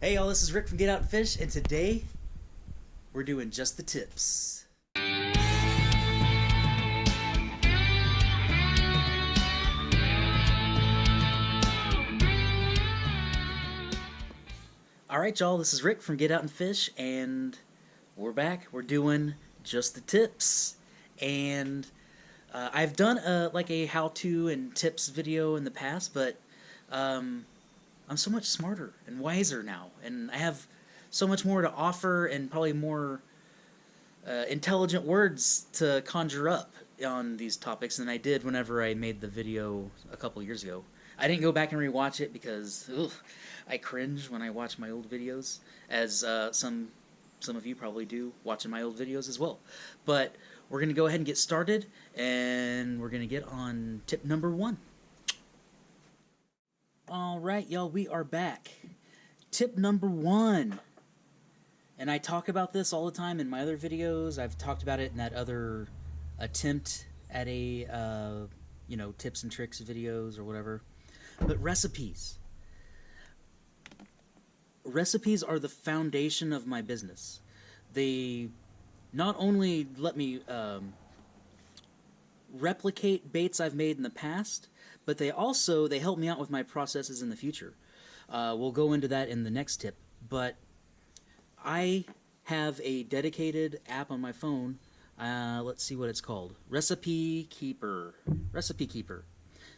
Hey y'all, this is Rick from Get Out and Fish, and today we're doing just the tips. Alright y'all, this is Rick from Get Out and Fish, and we're back. We're doing just the tips. And I've done a how-to and tips video in the past, but I'm so much smarter and wiser now, and I have so much more to offer and probably more intelligent words to conjure up on these topics than I did whenever I made the video a couple years ago. I didn't go back and rewatch it because I cringe when I watch my old videos, as some of you probably do, watching my old videos as well. But we're going to go ahead and get started, and we're going to get on tip number 1. Alright, y'all, we are back. Tip number 1. And I talk about this all the time in my other videos. I've talked about it in that other attempt at a, tips and tricks videos or whatever. But recipes. Recipes are the foundation of my business. They not only let me replicate baits I've made in the past, but they help me out with my processes in the future. We'll go into that in the next tip. But I have a dedicated app on my phone. Let's see what it's called. Recipe Keeper. Recipe Keeper.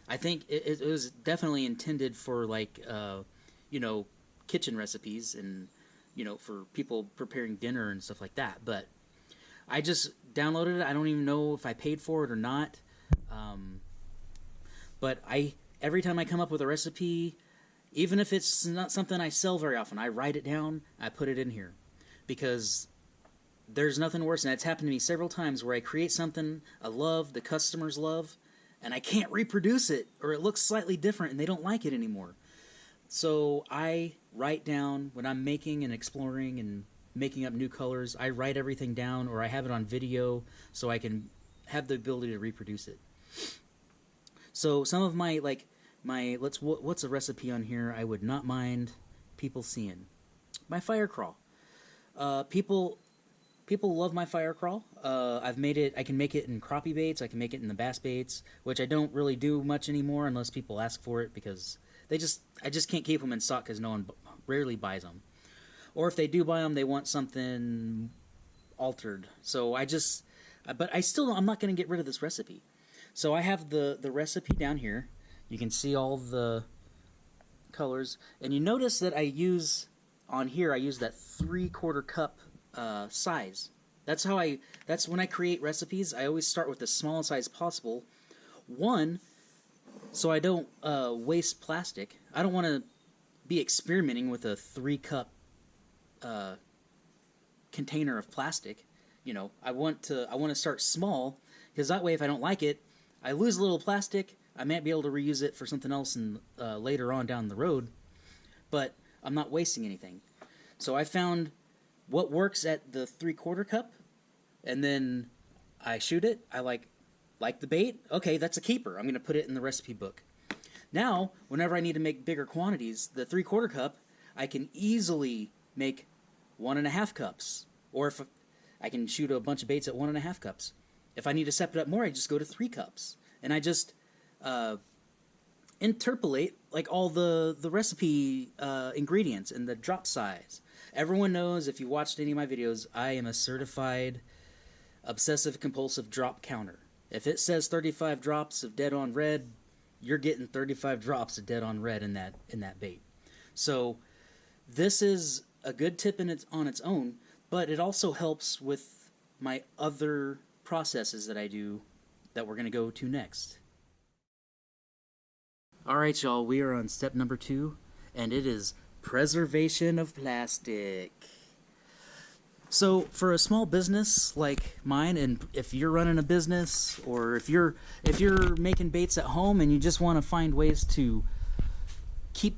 I think it was definitely intended for kitchen recipes and for people preparing dinner and stuff like that. But I just downloaded it. I don't even know if I paid for it or not. But every time I come up with a recipe, even if it's not something I sell very often, I write it down, I put it in here. Because there's nothing worse, and it's happened to me several times, where I create something I love, the customers love, and I can't reproduce it, or it looks slightly different and they don't like it anymore. So I write down, when I'm making and exploring and making up new colors, I write everything down, or I have it on video so I can have the ability to reproduce it. So some of what's a recipe on here I would not mind people seeing? My fire crawl. People love my fire crawl. I've made it. I can make it in crappie baits. I can make it in the bass baits, which I don't really do much anymore unless people ask for it, because I just can't keep them in stock because no one rarely buys them. Or if they do buy them, they want something altered. So I'm not going to get rid of this recipe. So I have the recipe down here. You can see all the colors, and you notice that I use that 3/4 cup size. That's when I create recipes. I always start with the smallest size possible. One, so I don't waste plastic. I don't want to be experimenting with a 3-cup container of plastic. I want to start small, because that way, if I don't like it, I lose a little plastic. I might be able to reuse it for something else later on down the road, but I'm not wasting anything. So I found what works at the 3/4 cup, and then I shoot it. I like the bait. Okay, that's a keeper. I'm going to put it in the recipe book. Now, whenever I need to make bigger quantities, the 3/4 cup, I can easily make 1.5 cups. Or if I can shoot a bunch of baits at 1.5 cups. If I need to step it up more, I just go to 3 cups. And I just interpolate all the recipe ingredients and the drop size. Everyone knows, if you watched any of my videos, I am a certified obsessive-compulsive drop counter. If it says 35 drops of dead-on red, you're getting 35 drops of dead-on red in that bait. So this is a good tip on its own, but it also helps with my other processes that I do that we're going to go to next. Alright y'all, we are on step number 2, and it is preservation of plastic. So for a small business like mine, and if you're running a business, or if you're making baits at home and you just want to find ways to keep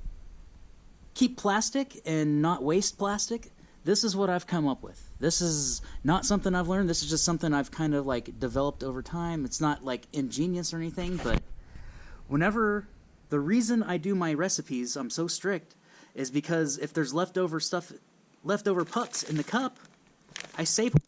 plastic and not waste plastic, this is what I've come up with. This is not something I've learned. This is just something I've kind of developed over time. It's not ingenious or anything, but the reason I do my recipes, I'm so strict, is because if there's leftover pucks in the cup, I save them.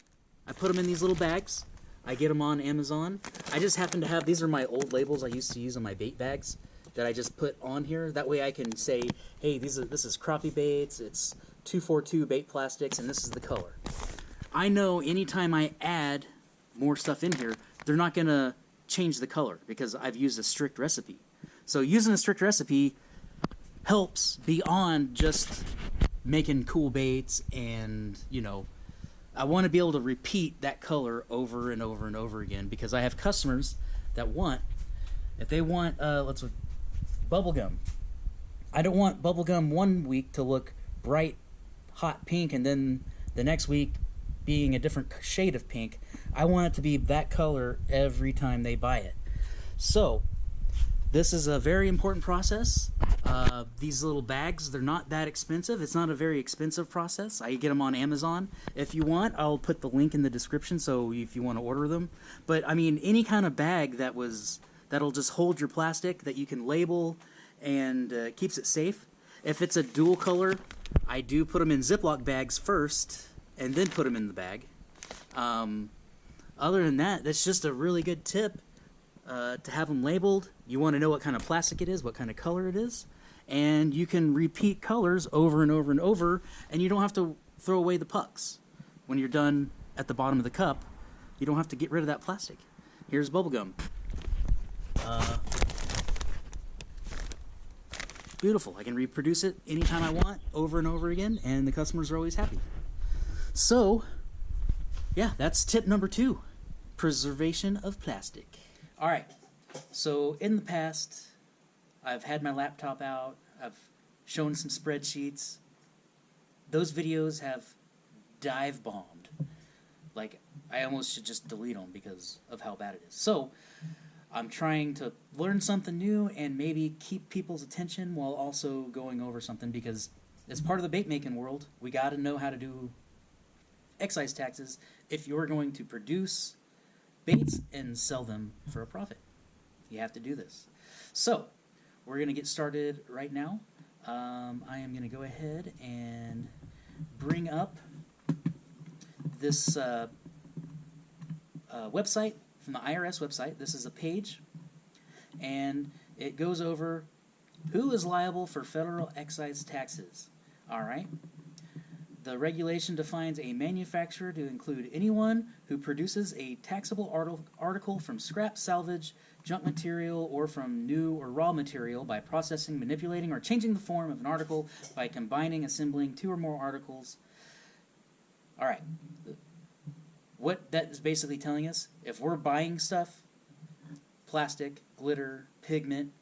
I put them in these little bags. I get them on Amazon. I just happen to have, these are my old labels I used to use on my bait bags that I just put on here. That way I can say, hey, this is crappie baits, it's 242 bait plastics, and this is the color. I know anytime I add more stuff in here, they're not going to change the color because I've used a strict recipe. So using a strict recipe helps beyond just making cool baits, and, you know, I want to be able to repeat that color over and over and over again, because I have customers that want, if they want, bubblegum. I don't want bubblegum one week to look bright, hot pink, and then the next week being a different shade of pink. I want it to be that color every time they buy it. So, this is a very important process. These little bags, they're not that expensive. It's not a very expensive process. I get them on Amazon. If you want, I'll put the link in the description, so if you want to order them. But, I mean, any kind of bag that'll just hold your plastic, that you can label, and keeps it safe. If it's a dual color, I do put them in Ziploc bags first, and then put them in the bag. Other than that, that's just a really good tip. To have them labeled. You want to know what kind of plastic it is, what kind of color it is, and you can repeat colors over and over and over, and you don't have to throw away the pucks. When you're done at the bottom of the cup, you don't have to get rid of that plastic. Here's bubblegum. Beautiful. I can reproduce it anytime I want, over and over again, and the customers are always happy. So, yeah, that's tip number 2. Preservation of plastic. All right, so in the past, I've had my laptop out, I've shown some spreadsheets. Those videos have dive bombed. Like, I almost should just delete them because of how bad it is. So, I'm trying to learn something new and maybe keep people's attention while also going over something, because as part of the bait making world, we got to know how to do excise taxes if you're going to produce baits and sell them for a profit. You have to do this. So, we're going to get started right now. I am going to go ahead and bring up this website from the IRS website. This is a page, and it goes over who is liable for federal excise taxes. All right. The regulation defines a manufacturer to include anyone who produces a taxable article from scrap, salvage, junk material, or from new or raw material by processing, manipulating, or changing the form of an article by combining, assembling 2 or more articles. All right. What that is basically telling us, if we're buying stuff, plastic, glitter, pigment,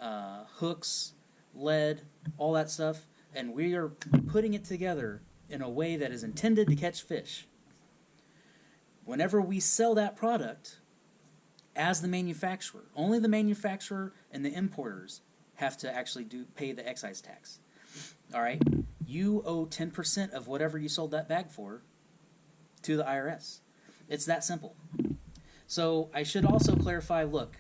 hooks, lead, all that stuff, and we are putting it together in a way that is intended to catch fish, whenever we sell that product as the manufacturer, only the manufacturer and the importers have to actually pay the excise tax. All right? You owe 10% of whatever you sold that bag for to the IRS. It's that simple. So I should also clarify, look,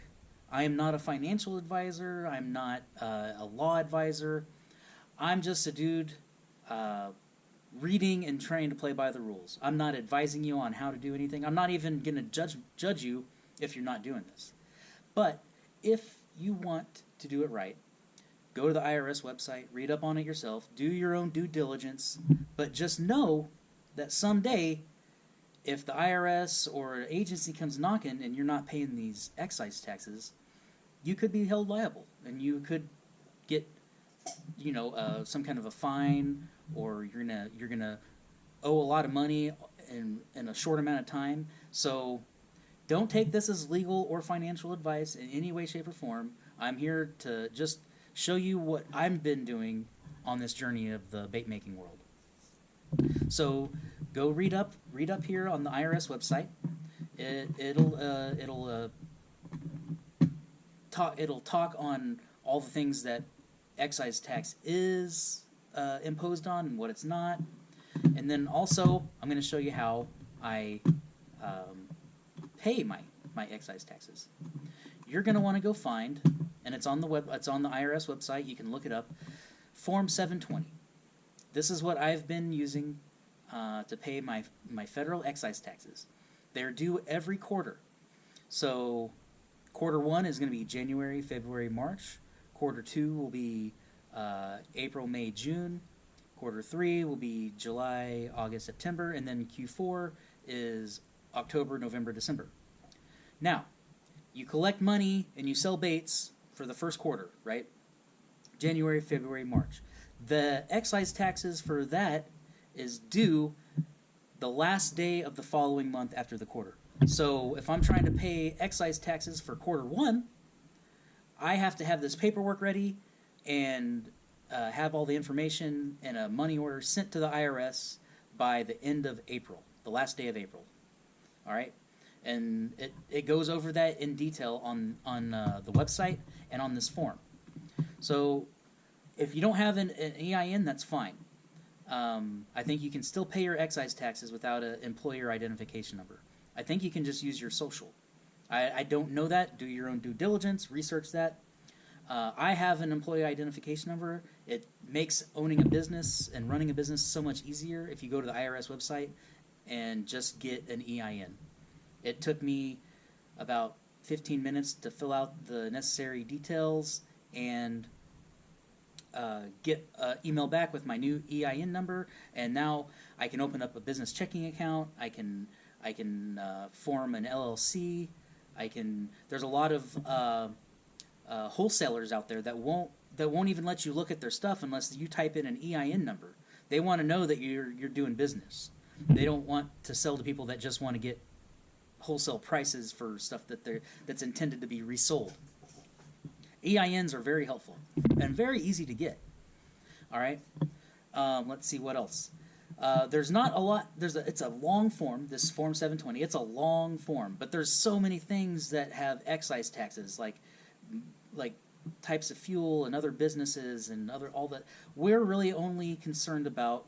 I am not a financial advisor. I'm not a law advisor. I'm just a dude reading and trying to play by the rules. I'm not advising you on how to do anything. I'm not even going to judge you if you're not doing this. But if you want to do it right, go to the IRS website, read up on it yourself, do your own due diligence, but just know that someday, if the IRS or an agency comes knocking and you're not paying these excise taxes, you could be held liable, and you could get, some kind of a fine, or you're gonna owe a lot of money in a short amount of time. So don't take this as legal or financial advice in any way, shape, or form. I'm here to just show you what I've been doing on this journey of the bait making world. So go read up here on the IRS website. It'll talk on all the things that excise tax is imposed on and what it's not. And then also, I'm going to show you how I pay my excise taxes. You're going to want to go find, and it's on the IRS website. You can look it up. Form 720. this is what I've been using to pay my federal excise taxes. They're due every quarter. So quarter 1 is going to be January, February, March. Quarter 2 will be April, May, June. Quarter 3 will be July, August, September. And then Q4 is October, November, December. Now, you collect money and you sell baits for the first quarter, right? January, February, March. The excise taxes for that is due the last day of the following month after the quarter. So if I'm trying to pay excise taxes for quarter 1, I have to have this paperwork ready and have all the information and a money order sent to the IRS by the end of April, the last day of April. All right? And it goes over that in detail on the website and on this form. So if you don't have an EIN, that's fine. I think you can still pay your excise taxes without an employer identification number. I think you can just use your social. I don't know that. Do your own due diligence. Research that. I have an employee identification number. It makes owning a business and running a business so much easier if you go to the IRS website and just get an EIN. It took me about 15 minutes to fill out the necessary details and get an email back with my new EIN number, and now I can open up a business checking account. I can form an LLC. There's a lot of wholesalers out there that won't even let you look at their stuff unless you type in an EIN number. They want to know that you're doing business. They don't want to sell to people that just want to get wholesale prices for stuff that's intended to be resold. EINs are very helpful and very easy to get. All right, let's see what else. There's not a lot. It's a long form. This Form 720. It's a long form, but there's so many things that have excise taxes, like types of fuel and other businesses and all that. We're really only concerned about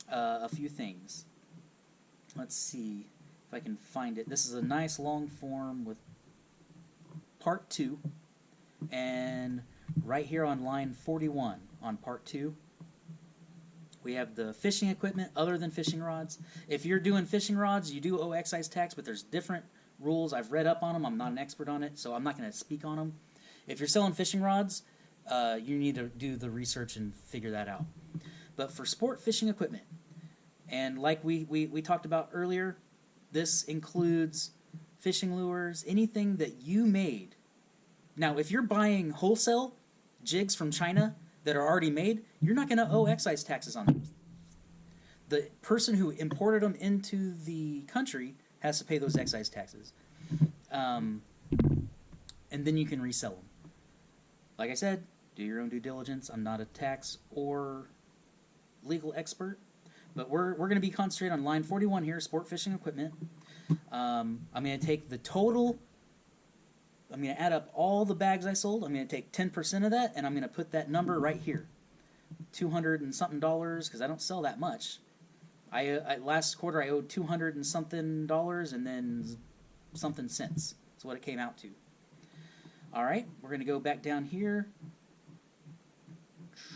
a few things. Let's see if I can find it. This is a nice long form with Part 2, and right here on line 41 on Part 2, we have the fishing equipment other than fishing rods. If you're doing fishing rods, you do owe excise tax, but there's different rules. I've read up on them. I'm not an expert on it, so I'm not going to speak on them. If you're selling fishing rods, you need to do the research and figure that out. But for sport fishing equipment, and like we talked about earlier, this includes fishing lures, anything that you made. Now, if you're buying wholesale jigs from China that are already made, you're not going to owe excise taxes on them. The person who imported them into the country has to pay those excise taxes. And then you can resell them. Like I said, do your own due diligence. I'm not a tax or legal expert, but we're going to be concentrating on line 41 here, sport fishing equipment. I'm going to take the total. I'm going to add up all the bags I sold. I'm going to take 10% of that, and I'm going to put that number right here, $200 and something, because I don't sell that much. I last quarter I owed $200 and something, and then something cents. That's what it came out to. All right, we're going to go back down here,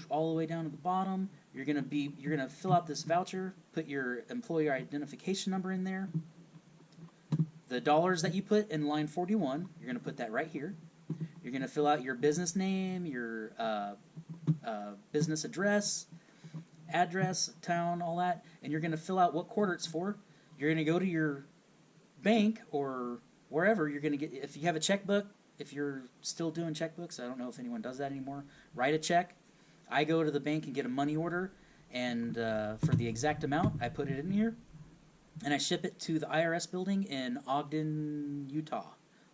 all the way down to the bottom. You're going to fill out this voucher, put your employer identification number in there. The dollars that you put in line 41, you're going to put that right here. You're going to fill out your business name, your business address, town, all that, and you're going to fill out what quarter it's for. You're going to go to your bank or wherever. You're going to get, if you have a checkbook, if you're still doing checkbooks, I don't know if anyone does that anymore, write a check. I go to the bank and get a money order, and for the exact amount, I put it in here. And I ship it to the IRS building in Ogden, Utah.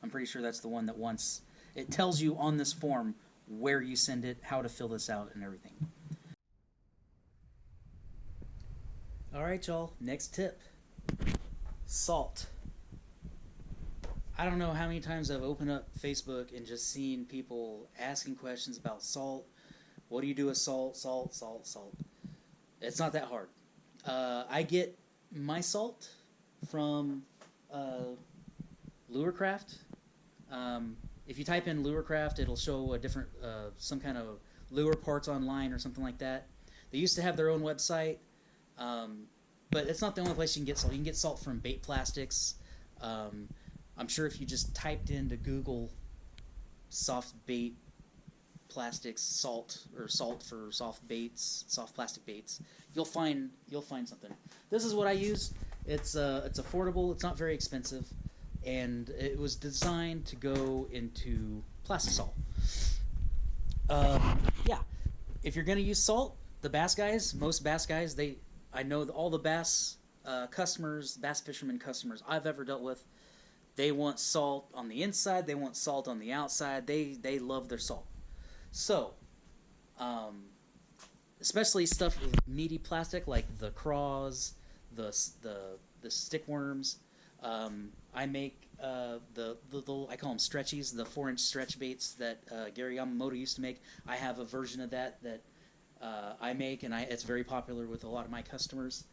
I'm pretty sure that's the one that wants... It tells you on this form where you send it, how to fill this out, and everything. All right, y'all. Next tip. Salt. I don't know how many times I've opened up Facebook and just seen people asking questions about salt. What do you do with salt? Salt. It's not that hard. I get my salt from Lurecraft. If you type in Lurecraft, it'll show a different, some kind of lure parts online or something like that. They used to have their own website, but it's not the only place you can get salt. You can get salt from Bait Plastics. I'm sure if you just typed into Google soft bait plastics salt, or salt for soft baits, soft plastic baits, you'll find something. This is what I use. It's affordable. It's not very expensive, and it was designed to go into plastic salt. Yeah, if you're gonna use salt, the bass guys, most bass guys, I know all the bass customers, bass fishermen customers I've ever dealt with, they want salt on the inside, they want salt on the outside. They love their salt. So, especially stuff with meaty plastic like the craws, the stickworms. I make the I call them stretchies, the 4-inch stretch baits that Gary Yamamoto used to make. I have a version of that I make, and it's very popular with a lot of my customers.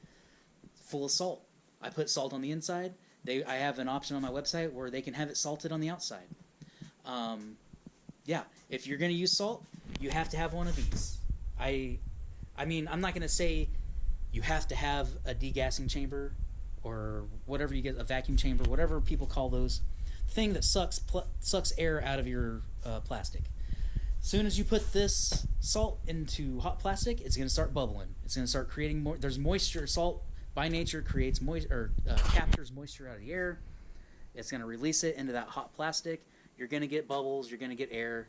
Full of salt. I put salt on the inside. I have an option on my website where they can have it salted on the outside. Yeah, if you're going to use salt, you have to have one of these. I mean, I'm not going to say you have to have a degassing chamber or whatever you get, a vacuum chamber, whatever people call those, thing that sucks air out of your plastic. As soon as you put this salt into hot plastic, it's going to start bubbling. It's going to start creating more. There's moisture. Salt by nature creates moisture, captures moisture out of the air. It's going to release it into that hot plastic. You're going to get bubbles. You're going to get air.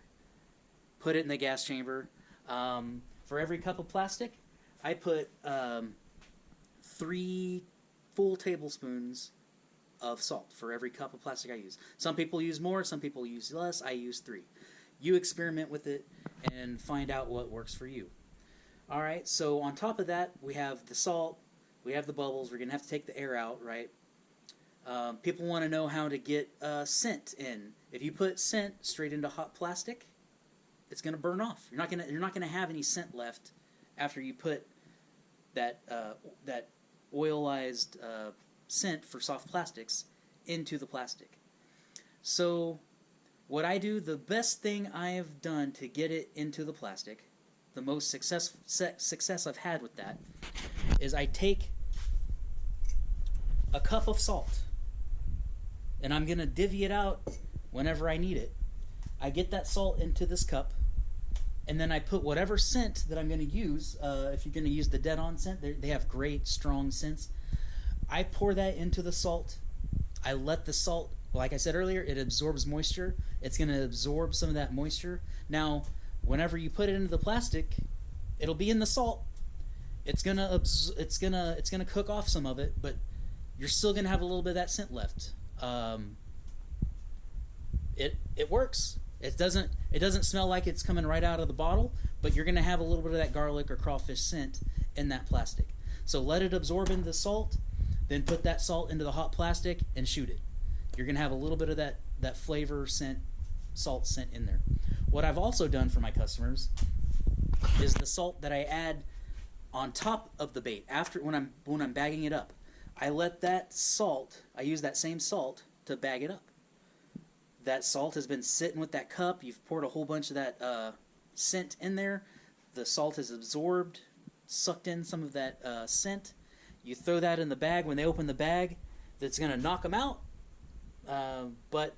Put it in the gas chamber. For every cup of plastic, I put 3 full tablespoons of salt for every cup of plastic I use. Some people use more. Some people use less. I use 3. You experiment with it and find out what works for you. All right, so on top of that, we have the salt, we have the bubbles. We're going to have to take the air out, right? People want to know how to get scent in. If you put scent straight into hot plastic, it's going to burn off. You're not going to have any scent left after you put that oilized scent for soft plastics into the plastic. So what I do, the best thing I have done to get it into the plastic, the most success I've had with that, is I take a cup of salt, and I'm going to divvy it out whenever I need it. I get that salt into this cup, and then I put whatever scent that I'm going to use. If you're going to use the dead-on scent, they have great, strong scents. I pour that into the salt. I let the salt, like I said earlier, it absorbs moisture. It's going to absorb some of that moisture. Now, whenever you put it into the plastic, it'll be in the salt. It's gonna cook off some of it, but you're still gonna have a little bit of that scent left. It works. It doesn't smell like it's coming right out of the bottle, but you're gonna have a little bit of that garlic or crawfish scent in that plastic. So let it absorb into the salt, then put that salt into the hot plastic and shoot it. You're gonna have a little bit of that flavor scent, salt scent in there. What I've also done for my customers is the salt that I add on top of the bait after when I'm bagging it up. I let that salt, I use that same salt to bag it up. That salt has been sitting with that cup. You've poured a whole bunch of that scent in there. The salt has absorbed, sucked in some of that scent. You throw that in the bag. When they open the bag, that's going to knock them out. But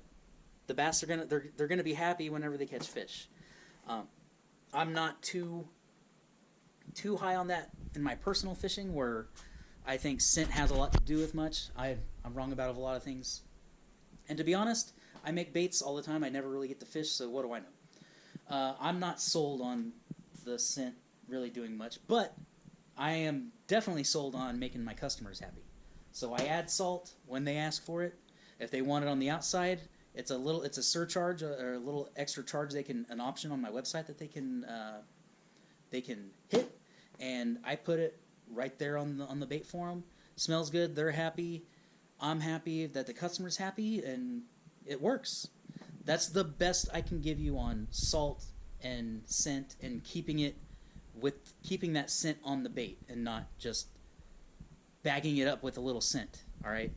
the bass are they're gonna be happy whenever they catch fish. I'm not too high on that in my personal fishing, where I think scent has a lot to do with much. I'm wrong about a lot of things. And to be honest, I make baits all the time. I never really get to fish, so what do I know? I'm not sold on the scent really doing much, but I am definitely sold on making my customers happy. So I add salt when they ask for it. If they want it on the outside, it's a surcharge or a little extra charge. An option on my website that they can hit, and I put it right there on the bait for them. Smells good. They're happy. I'm happy that the customer's happy, and it works. That's the best I can give you on salt and scent, and keeping that scent on the bait and not just bagging it up with a little scent. All right.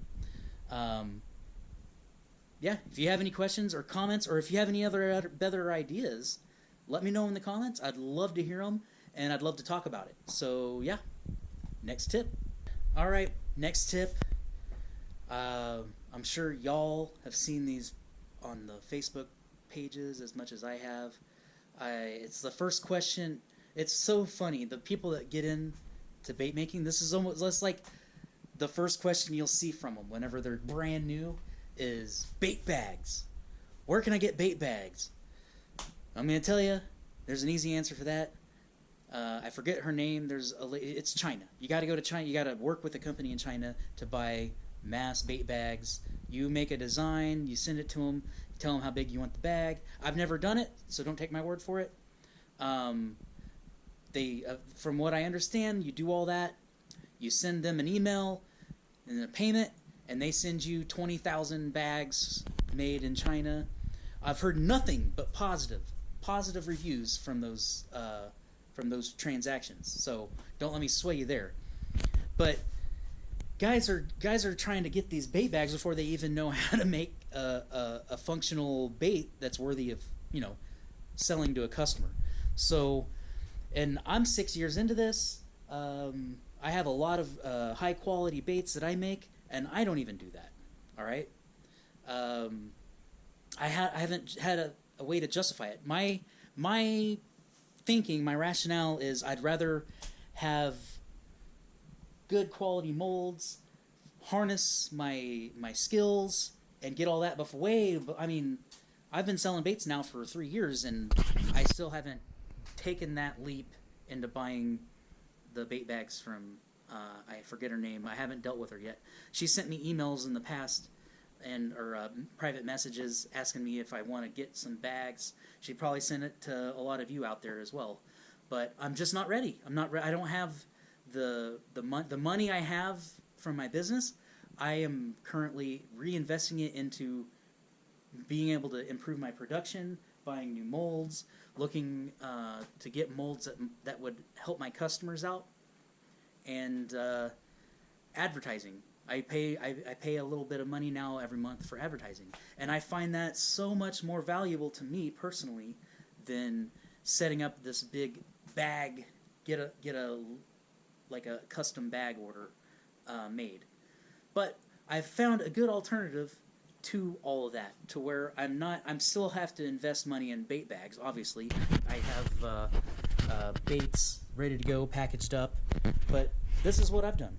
Yeah, if you have any questions or comments, or if you have any other better ideas, let me know in the comments. I'd love to hear them. and I'd love to talk about it. So yeah, next tip. All right, next tip. I'm sure y'all have seen these on the Facebook pages as much as I have. It's the first question. It's so funny. The people that get in to bait making, this is almost less like the first question you'll see from them whenever they're brand new is bait bags. Where can I get bait bags? I'm going to tell you, there's an easy answer for that. I forget her name. It's China. You got to go to China. You got to work with a company in China to buy mass bait bags. You make a design, you send it to them, tell them how big you want the bag. I've never done it, so don't take my word for it. From what I understand, you do all that. You send them an email and a payment, and they send you 20,000 bags made in China. I've heard nothing but positive reviews from those transactions. So don't let me sway you there. But guys are trying to get these bait bags before they even know how to make a functional bait that's worthy of selling to a customer. So, and I'm 6 years into this. I have a lot of high quality baits that I make, and I don't even do that. All right. I haven't had a way to justify it. My thinking, my rationale is I'd rather have good quality molds, harness my skills, and get all that away. But I mean, I've been selling baits now for 3 years, and I still haven't taken that leap into buying the bait bags from, I forget her name. I haven't dealt with her yet. She sent me emails in the past or private messages asking me if I want to get some bags. She probably sent it to a lot of you out there as well. But I'm just not ready. I don't have the money I have from my business. I am currently reinvesting it into being able to improve my production, buying new molds, looking to get molds that would help my customers out, and advertising. I pay a little bit of money now every month for advertising, and I find that so much more valuable to me personally than setting up this big bag, get a custom bag order made. But I've found a good alternative to all of that, to where I'm still have to invest money in bait bags. Obviously, I have baits ready to go, packaged up, but this is what I've done.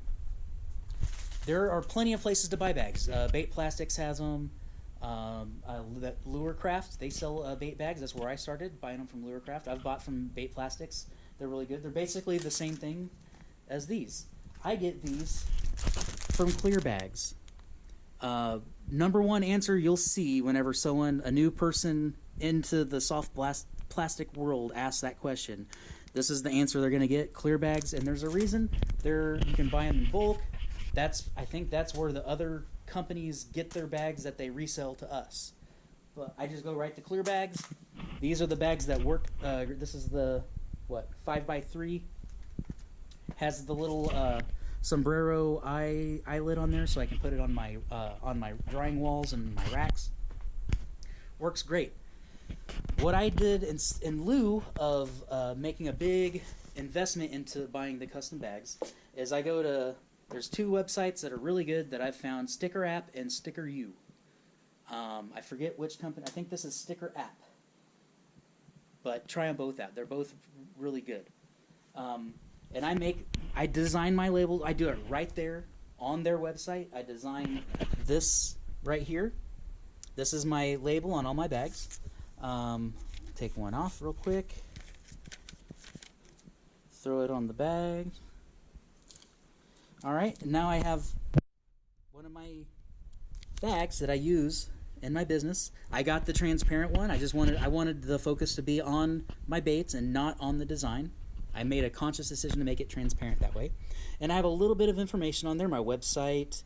There are plenty of places to buy bags. Bait Plastics has them. Lurecraft, they sell bait bags. That's where I started, buying them from Lurecraft. I've bought from Bait Plastics. They're really good. They're basically the same thing as these. I get these from Clear Bags. Number one answer you'll see whenever a new person into the soft plastic world asks that question. This is the answer they're going to get, Clear Bags, and there's a reason. You can buy them in bulk. I think that's where the other companies get their bags that they resell to us. But I just go right to Clear Bags. These are the bags that work. This is the 5x3. Has the little sombrero eyelid on there, so I can put it on my drying walls and my racks. Works great. What I did in lieu of making a big investment into buying the custom bags is there's two websites that are really good that I've found, Sticker App and Sticker U. I forget which company. I think this is Sticker App. But try them both out. They're both really good. And I design my labels. I do it right there on their website. I design this right here. This is my label on all my bags. Take one off real quick. Throw it on the bag. All right, and now I have one of my bags that I use in my business. I got the transparent one. I wanted the focus to be on my baits and not on the design. I made a conscious decision to make it transparent that way. And I have a little bit of information on there, my website.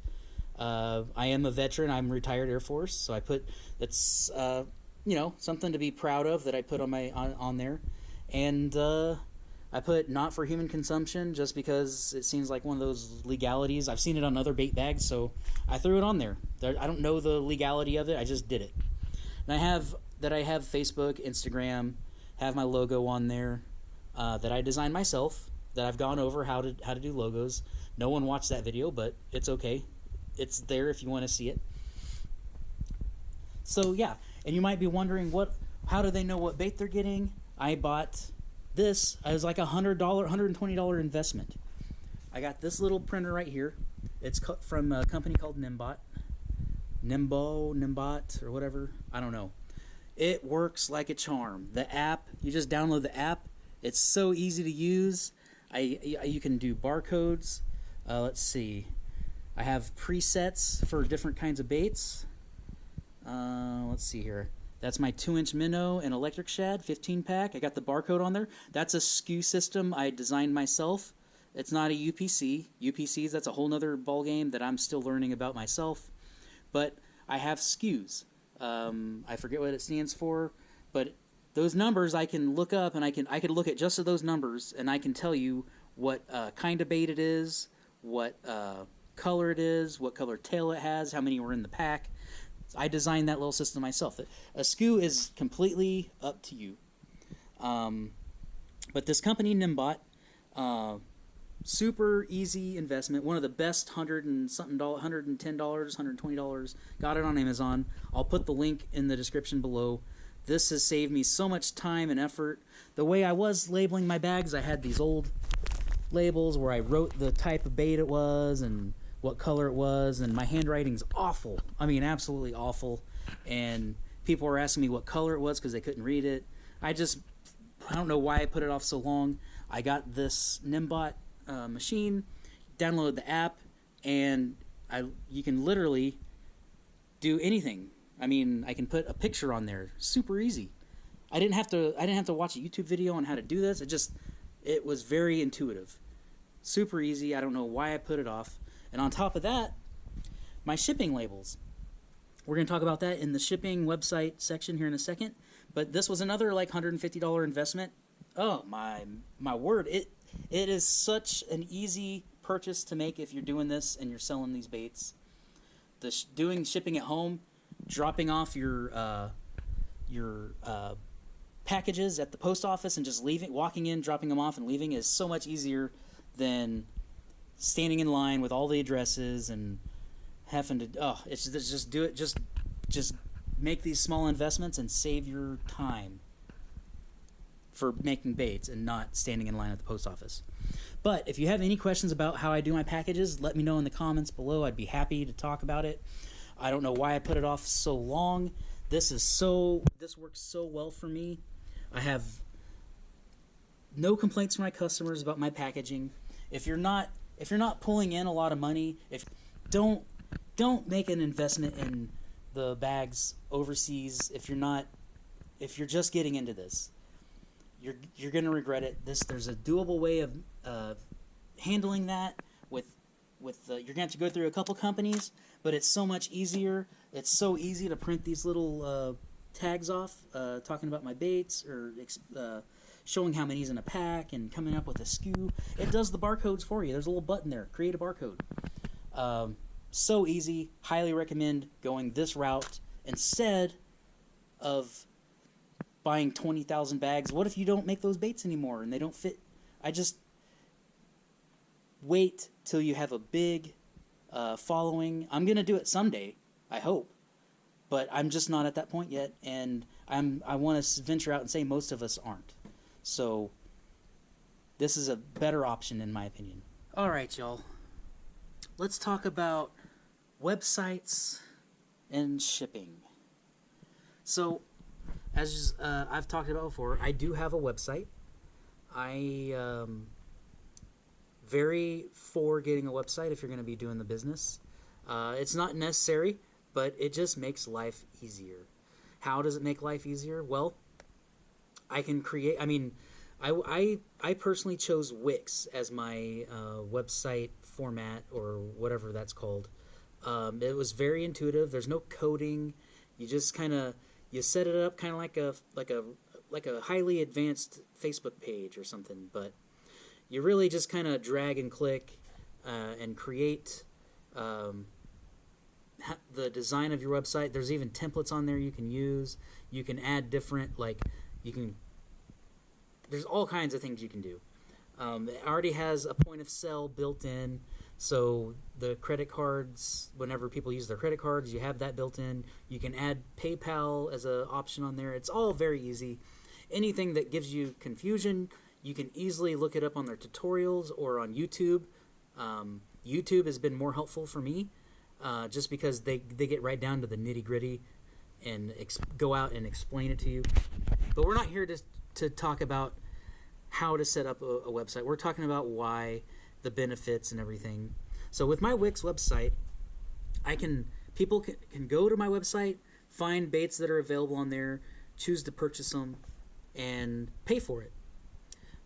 I am a veteran. I'm retired Air Force, so I put that's something to be proud of that I put on there. And I put not for human consumption just because it seems like one of those legalities. I've seen it on other bait bags, so I threw it on there. I don't know the legality of it. I just did it. And I have Facebook, Instagram, have my logo on there. that I designed myself, that I've gone over how to do logos. No one watched that video, but it's okay. It's there if you want to see it. So yeah, and you might be wondering, how do they know what bait they're getting? I bought this. It was like $120 investment. I got this little printer right here. It's from a company called Nimbot, or whatever. I don't know. It works like a charm. The app, you just download the app. It's so easy to use. You can do barcodes. Let's see. I have presets for different kinds of baits. Let's see here. That's my 2-inch minnow and electric shad 15-pack. I got the barcode on there. That's a SKU system I designed myself. It's not a UPC. UPCs, that's a whole nother ballgame that I'm still learning about myself. But I have SKUs. I forget what it stands for, but those numbers I can look up, and I could look at just those numbers, and I can tell you what kind of bait it is, what color it is, what color tail it has, how many were in the pack. I designed that little system myself. A SKU is completely up to you. But this company, Nimbot, super easy investment. One of the best $110, $120. Got it on Amazon. I'll put the link in the description below. This has saved me so much time and effort. The way I was labeling my bags, I had these old labels where I wrote the type of bait it was and what color it was, and my handwriting's awful. I mean, absolutely awful. And people were asking me what color it was because they couldn't read it. I don't know why I put it off so long. I got this Nimbot machine, downloaded the app, and you can literally do anything. I mean, I can put a picture on there. Super easy. I didn't have to watch a YouTube video on how to do this. It was very intuitive. Super easy. I don't know why I put it off. And on top of that, my shipping labels. We're going to talk about that in the shipping website section here in a second. But this was another like $150 investment. Oh, my word. It is such an easy purchase to make if you're doing this and you're selling these baits. Doing shipping at home, dropping off your packages at the post office and just walking in, dropping them off and leaving is so much easier than standing in line with all the addresses and having to just do it. Just make these small investments and save your time for making baits and not standing in line at the post office. But if you have any questions about how I do my packages, let me know in the comments below. I'd be happy to talk about it. I don't know why I put it off so long. This works so well for me. I have no complaints from my customers about my packaging. If you're not pulling in a lot of money, don't make an investment in the bags overseas if you're just getting into this. You're going to regret it. There's a doable way of handling that with you're going to have to go through a couple companies, but it's so much easier. It's so easy to print these little tags off talking about my baits or showing how many's in a pack and coming up with a SKU. It does the barcodes for you. There's a little button there, create a barcode. So easy. Highly recommend going this route instead of buying 20,000 bags. What if you don't make those baits anymore and they don't fit? Wait till you have a big following. I'm going to do it someday, I hope. But I'm just not at that point yet, and I want to venture out and say most of us aren't. So this is a better option in my opinion. All right, y'all. Let's talk about websites and shipping. So as I've talked about before, I do have a website. I very for getting a website if you're going to be doing the business. It's not necessary, but it just makes life easier. How does it make life easier? Well, I can create. I mean, I personally chose Wix as my website format or whatever that's called. It was very intuitive. There's no coding. You just you set it up kind of like a highly advanced Facebook page or something, but you really just kind of drag and click and create the design of your website. There's even templates on there you can use. You can add different, you can there's all kinds of things you can do. It already has a point of sale built in, so the credit cards, whenever people use their credit cards, you have that built in. You can add PayPal as an option on there. It's all very easy. Anything that gives you confusion, you can easily look it up on their tutorials or on YouTube. YouTube has been more helpful for me, just because they get right down to the nitty-gritty and go out and explain it to you. But we're not here to talk about how to set up a website. We're talking about why, the benefits and everything. So with my Wix website, people can go to my website, find baits that are available on there, choose to purchase them, and pay for it.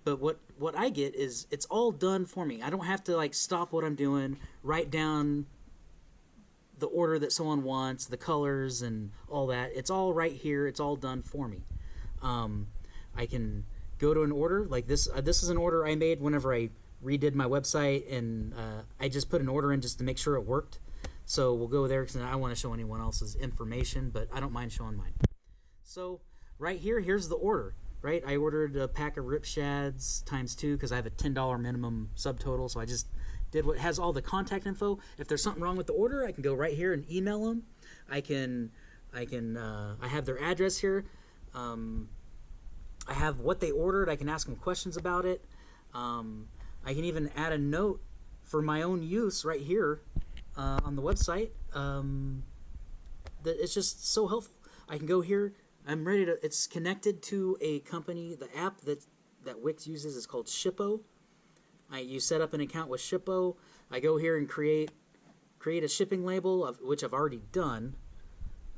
But what I get is it's all done for me. I don't have to stop what I'm doing, write down the order that someone wants, the colors and all that. It's all right here. It's all done for me. I can go to an order like this. This is an order I made whenever I redid my website, and I just put an order in just to make sure it worked. So we'll go there because I don't want to show anyone else's information, but I don't mind showing mine. So right here, here's the order. Right, I ordered a pack of rip shads ×2 because I have a $10 minimum subtotal. So I just did what has all the contact info. If there's something wrong with the order, I can go right here and email them. I have their address here. I have what they ordered. I can ask them questions about it. I can even add a note for my own use right here on the website. That it's just so helpful. I can go here. I'm ready to. It's connected to a company. The app that Wix uses is called Shippo. You set up an account with Shippo. I go here and create a shipping label, which I've already done.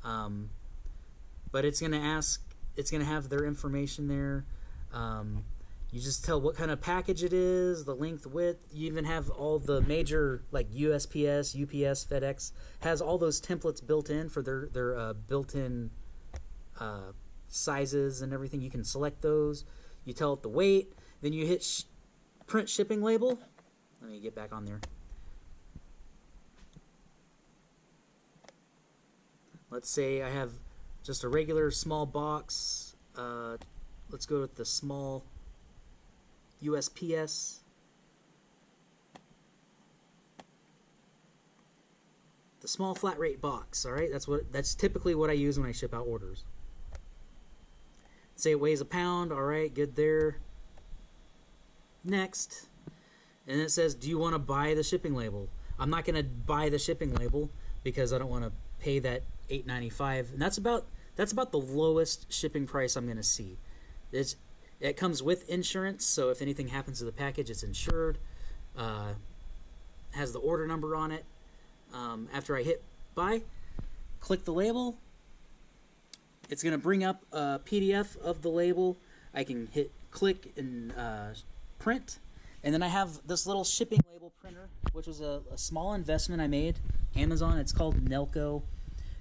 But it's going to ask. It's going to have their information there. You just tell what kind of package it is, the length, width. You even have all the major USPS, UPS, FedEx has all those templates built in for their built-in sizes and everything. You can select those. You tell it the weight. Then you hit print shipping label. Let me get back on there. Let's say I have just a regular small box. Let's go with the small USPS. The small flat rate box. All right, that's typically what I use when I ship out orders. Say it weighs a pound. All right, good there. Next, and it says, do you want to buy the shipping label? I'm not going to buy the shipping label because I don't want to pay that $8.95, and that's about the lowest shipping price I'm going to see. It comes with insurance, so if anything happens to the package, it's insured. Has the order number on it. After I hit buy, click the label. It's going to bring up a PDF of the label. I can hit click and print. And then I have this little shipping label printer, which was a small investment I made. Amazon, it's called Nelco.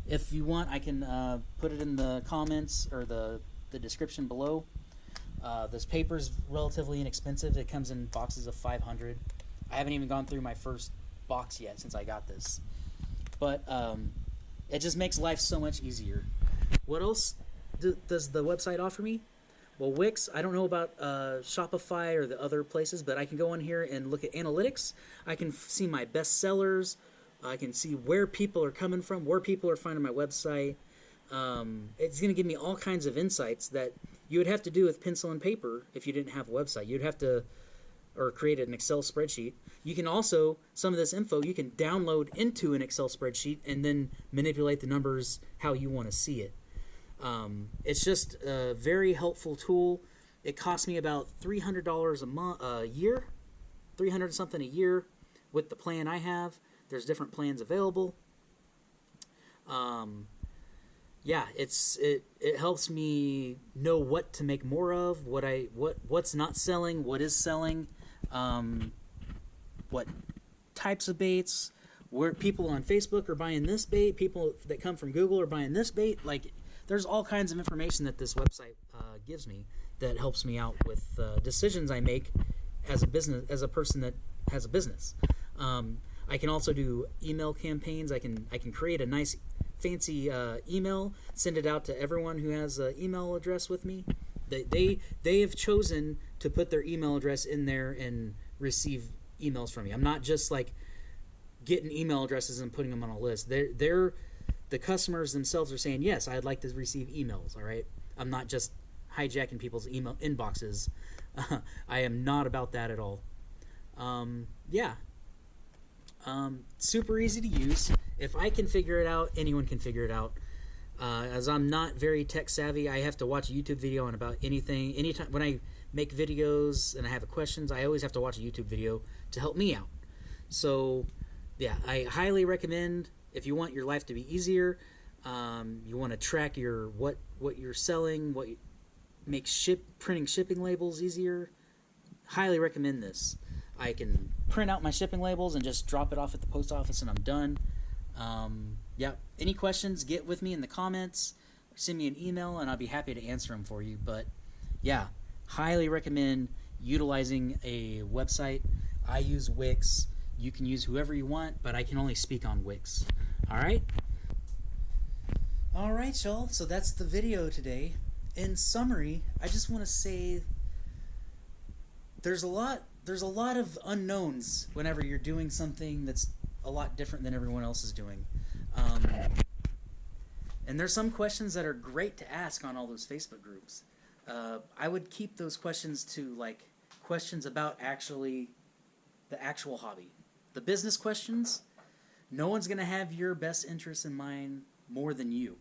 If you want, I can put it in the comments or the description below. This paper's relatively inexpensive. It comes in boxes of 500. I haven't even gone through my first box yet since I got this. But it just makes life so much easier. What else does the website offer me? Well, Wix, I don't know about Shopify or the other places, but I can go in here and look at analytics. I can see my best sellers. I can see where people are coming from, where people are finding my website. It's going to give me all kinds of insights that you would have to do with pencil and paper if you didn't have a website. You'd have to create an Excel spreadsheet. You can also, some of this info, you can download into an Excel spreadsheet and then manipulate the numbers how you want to see it. It's just a very helpful tool. It costs me about $300 a year, $300 something a year with the plan I have. There's different plans available. Yeah, it helps me know what to make more of, what's not selling, what is selling, what types of baits, where people on Facebook are buying this bait, people that come from Google are buying this bait. There's all kinds of information that this website gives me that helps me out with decisions I make as a person that has a business. I can also do email campaigns. I can create a nice fancy email, send it out to everyone who has an email address with me. They have chosen to put their email address in there and receive emails from me. I'm not just like getting email addresses and putting them on a list. The customers themselves are saying, yes, I'd like to receive emails. All right, I'm not just hijacking people's email inboxes. I am not about that at all. Super easy to use. If I can figure it out, anyone can figure it out. As I'm not very tech savvy, I have to watch a YouTube video on about anything. Anytime when I make videos and I have questions, I always have to watch a YouTube video to help me out. So, yeah, I highly recommend if you want your life to be easier, you want to track your what you're selling, printing shipping labels easier. Highly recommend this. I can print out my shipping labels and just drop it off at the post office and I'm done. Any questions, get with me in the comments, send me an email, and I'll be happy to answer them for you. But, yeah, highly recommend utilizing a website. I use Wix. You can use whoever you want, but I can only speak on Wix. All right? All right, y'all. So that's the video today. In summary, I just want to say there's a lot of unknowns whenever you're doing something that's a lot different than everyone else is doing. And there's some questions that are great to ask on all those Facebook groups. I would keep those questions to like questions about the actual hobby. The business questions, no one's going to have your best interests in mind more than you.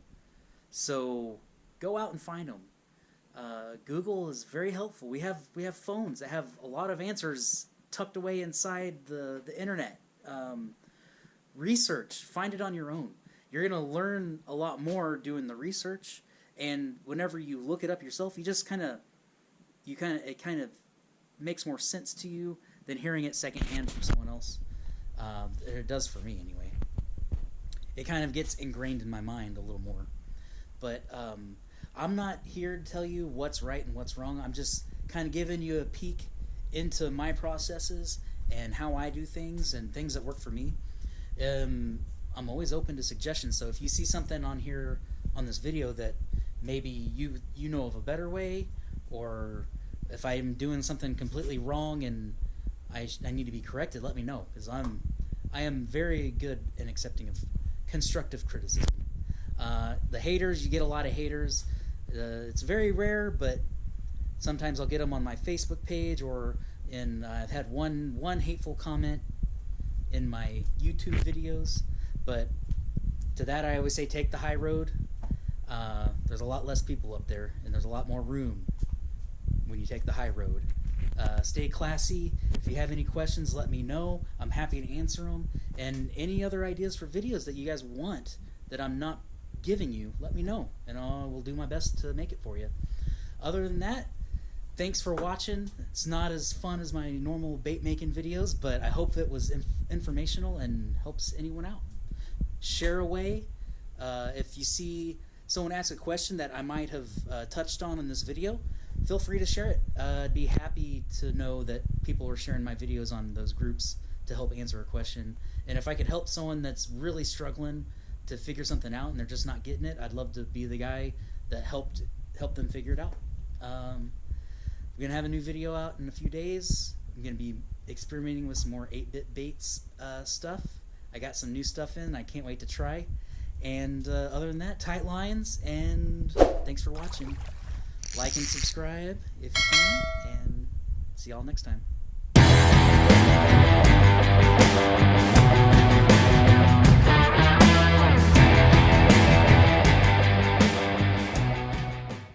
So go out and find them. Google is very helpful. We have phones that have a lot of answers tucked away inside the internet. Research, find it on your own. You're going to learn a lot more doing the research, and whenever you look it up yourself, it kind of makes more sense to you than hearing it secondhand from someone else. It does for me anyway. It kind of gets ingrained in my mind a little more. But I'm not here to tell you what's right and what's wrong. I'm just kind of giving you a peek into my processes and how I do things and things that work for me. I'm always open to suggestions, so if you see something on here on this video that maybe you know of a better way, or if I'm doing something completely wrong and I need to be corrected, let me know, because I am very good in accepting of constructive criticism. The haters, you get a lot of haters. It's very rare, but sometimes I'll get them on my Facebook page, or I've had one hateful comment in my YouTube videos. But to that, I always say take the high road. There's a lot less people up there, and there's a lot more room when you take the high road. Stay classy. If you have any questions, let me know. I'm happy to answer them. And any other ideas for videos that you guys want that I'm not giving you, let me know, and I will do my best to make it for you. Other than that, thanks for watching. It's not as fun as my normal bait making videos, but I hope it was informational and helps anyone out. Share away. If you see someone ask a question that I might have touched on in this video, feel free to share it. I'd be happy to know that people are sharing my videos on those groups to help answer a question. And if I could help someone that's really struggling to figure something out and they're just not getting it, I'd love to be the guy that helped them figure it out. We're going to have a new video out in a few days. I'm going to be experimenting with some more 8-bit baits stuff. I got some new stuff in I can't wait to try. And other than that, tight lines, and thanks for watching. Like and subscribe if you can, and see y'all next time.